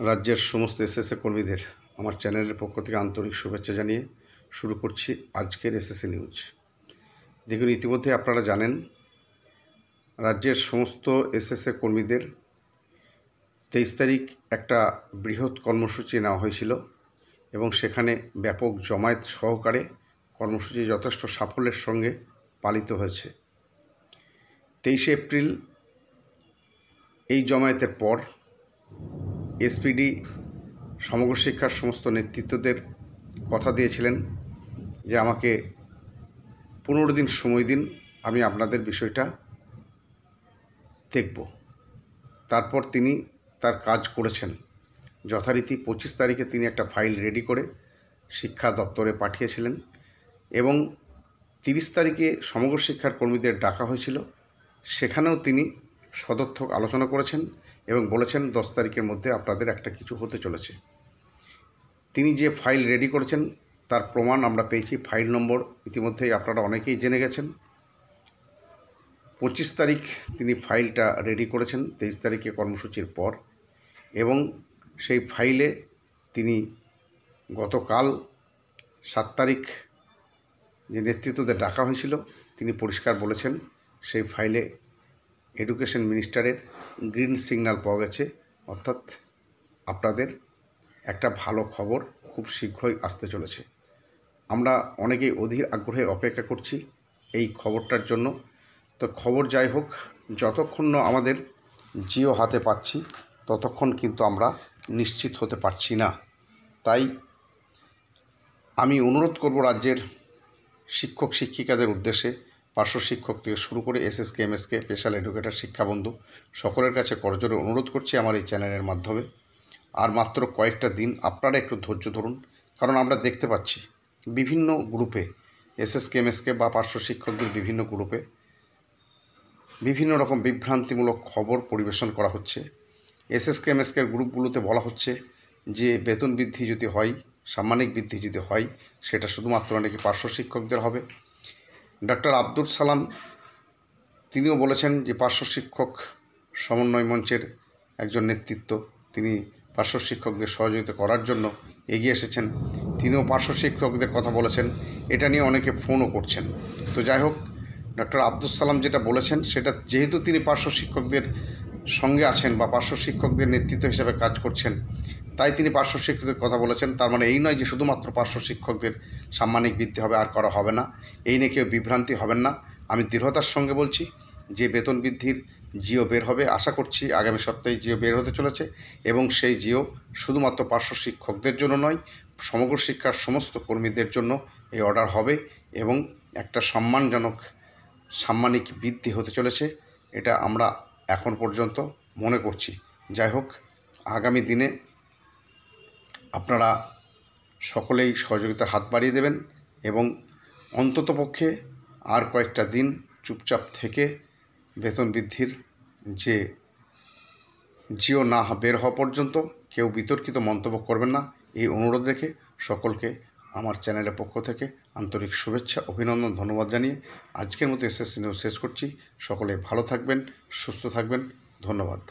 রাজ্যের সমস্ত এসএসএ কর্মীদের আমার চ্যানেলের পক্ষ থেকে আন্তরিক শুভেচ্ছা জানিয়ে শুরু করছি আজকের এসএসএ নিউজ। দেখুন, ইতিমধ্যে আপনারা জানেন রাজ্যের সমস্ত এসএসএ কর্মীদের 23 তারিখ একটা বৃহৎ কর্মসূচি নেওয়া হয়েছিল এবং সেখানে ব্যাপক জমায়েত সহকারে কর্মসূচি যথেষ্ট সাফল্যের সঙ্গে পালিত হয়েছে। 23 এপ্রিল এই জমায়েতের পর এসপিডি সমগ্র শিক্ষার সমস্ত নেতৃত্বদের কথা দিয়েছিলেন যে আমাকে 15 দিন সময় দিন, আমি আপনাদের বিষয়টা দেখব। তারপর তিনি তার কাজ করেছেন। যথারীতি 25 তারিখে তিনি একটা ফাইল রেডি করে শিক্ষা দপ্তরে পাঠিয়েছিলেন এবং 30 তারিখে সমগ্র শিক্ষার কর্মীদের ডাকা হয়েছিল। সেখানেও তিনি সদর্থক আলোচনা করেছেন এবং বলেছেন 10 তারিখের মধ্যে আপনাদের একটা কিছু হতে চলেছে। তিনি যে ফাইল রেডি করেছেন তার প্রমাণ আমরা পেয়েছি। ফাইল নম্বর ইতিমধ্যেই আপনারা অনেকেই জেনে গেছেন। 25 তারিখ তিনি ফাইলটা রেডি করেছেন 23 তারিখে কর্মসূচির পর, এবং সেই ফাইলে তিনি গতকাল 7 তারিখ যে নেতৃত্বদের ডাকা হয়েছিল তিনি পরিষ্কার বলেছেন সেই ফাইলে এডুকেশন মিনিস্টারের গ্রিন সিগন্যাল পাওয়া গেছে, অর্থাৎ আপনাদের একটা ভালো খবর খুব শীঘ্রই আসতে চলেছে। আমরা অনেকেই অধীর আগ্রহে অপেক্ষা করছি এই খবরটার জন্য। তো খবর যাই হোক, যতক্ষণ না আমাদের জিও হাতে পাচ্ছি ততক্ষণ কিন্তু আমরা নিশ্চিত হতে পারছি না। তাই আমি অনুরোধ করব রাজ্যের শিক্ষক শিক্ষিকাদের উদ্দেশ্যে, পার্শ্ব শিক্ষক থেকে শুরু করে এসএসকে এমএসকে স্পেশাল এডুকেটর শিক্ষাবন্ধু সকলের কাছে করজোরে অনুরোধ করছি আমার এই চ্যানেলের মাধ্যমে, আর মাত্র কয়েকটা দিন আপনারা একটু ধৈর্য ধরুন। কারণ আমরা দেখতে পাচ্ছি বিভিন্ন গ্রুপে এসএসকে এমএসকে বা পার্শ্ব শিক্ষকদের বিভিন্ন গ্রুপে বিভিন্ন রকম বিভ্রান্তিমূলক খবর পরিবেশন করা হচ্ছে। এসএসকে এমএসকের গ্রুপগুলোতে বলা হচ্ছে যে বেতন বৃদ্ধি যদি হয়, সাম্মানিক বৃদ্ধি যদি হয়, সেটা শুধুমাত্র নাকি পার্শ্ব শিক্ষকদের হবে। ডক্টর আব্দুল সালাম তিনিও বলেছেন যে পার্শ্ব শিক্ষক সমন্বয় মঞ্চের একজন নেতৃত্ব, তিনি পার্শ্ব শিক্ষকদের সহযোগিতা করার জন্য এগিয়ে এসেছেন। তিনিও পার্শ্ব শিক্ষকদের কথা বলেছেন। এটা নিয়ে অনেকে ফোনও করছেন। তো যাই হোক, ডক্টর আব্দুল সালাম যেটা বলেছেন সেটা যেহেতু তিনি পার্শ্ব শিক্ষকদের সঙ্গে আছেন বা পার্শ্ব শিক্ষকদের নেতৃত্ব হিসেবে কাজ করছেন, তাই তিনি পার্শ্ব শিক্ষকদের কথা বলেছেন। তার মানে এই নয় যে শুধুমাত্র পার্শ্ব শিক্ষকদের সাম্মানিক বৃদ্ধি হবে আর করা হবে না। এই নিয়ে কেউ বিভ্রান্তি হবেন না। আমি দৃঢ়তার সঙ্গে বলছি যে বেতন বৃদ্ধির জিও বের হবে, আশা করছি আগামী সপ্তাহে জিও বের হতে চলেছে, এবং সেই জিও শুধুমাত্র পার্শ্ব শিক্ষকদের জন্য নয়, সমগ্র শিক্ষার সমস্ত কর্মীদের জন্য এই অর্ডার হবে এবং একটা সম্মানজনক সাম্মানিক বৃদ্ধি হতে চলেছে, এটা আমরা এখন পর্যন্ত মনে করছি। যাই হোক, আগামী দিনে আপনারা সকলেই সহযোগিতার হাত বাড়িয়ে দেবেন এবং অন্ততপক্ষে আর কয়েকটা দিন চুপচাপ থেকে বেতন বৃদ্ধির যে জিও না বের হওয়া পর্যন্ত কেউ বিতর্কিত মন্তব্য করবেন না, এই অনুরোধ রেখে সকলকে আমার চ্যানেলের পক্ষ থেকে আন্তরিক শুভেচ্ছা, অভিনন্দন, ধন্যবাদ জানিয়ে আজকের মতো এসএসসি নিউজ শেষ করছি। সকলে ভালো থাকবেন, সুস্থ থাকবেন। ধন্যবাদ।